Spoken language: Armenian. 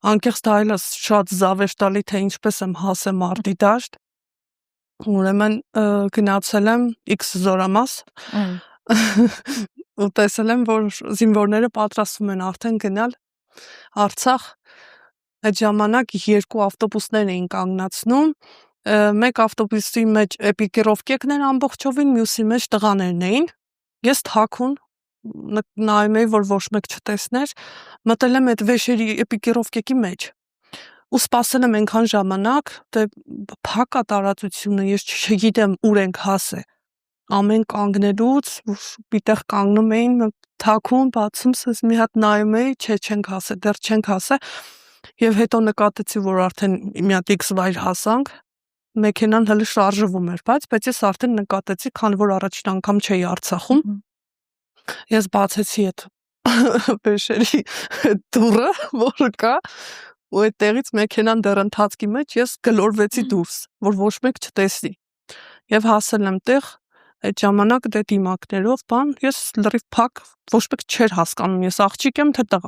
անկեղծ տալիս շատ զավեշտալի, թե ինչպես եմ հասել Մարտի դաշտ, ուրեմն գնացել եմ X զորամաս ու տեսել եմ, որ զինվորները պատրաստվում են արդեն գնալ Արցախ, այդ ժամանակ 2 ավտոբուսներ էին կանգնացնում, մեկ ավտոբուսի մեջ էպիկիրովկեկներ ամբողջովին, մյուսի մեջ տղաներն էին, ես թաքուն նայում էի, որ ոչ մեկ չտեսներ, մտել եմ այդ վեշերի էպիկիրովկեկի մեջ ու սպասել եմ այնքան ժամանակ, դե փակ է տարածությունը, ես չգիտեմ ուր ենք հասել, ամեն կանգնելուց, պիտեղ կանգնում էին, թաքուն, բացում, մի հատ նայում էի, չենք հասել, դեռ չենք հասել, եւ հետո նկատեցի, որ արդեն մի հատ X վայր հասանք, մեքենան հələ շարժվում էր, բայց ես արդեն նկատեցի, քանի որ առաջին անգամ չէի Արցախում, ես բացեցի այդ վեշերի դուռը, որը կա, ու այդտեղից մեքենան դեռ ընթացքի մեջ ես գլորվեցի դուրս, որ ոչ մեկ չտեսնի։ Եվ հասել եմ տեղ, այդ ժամանակ դե դիմակներով, ես լրիվ փակ, ոչ մեկ չէր հասկանում, ես աղջիկ եմ, թե տղա։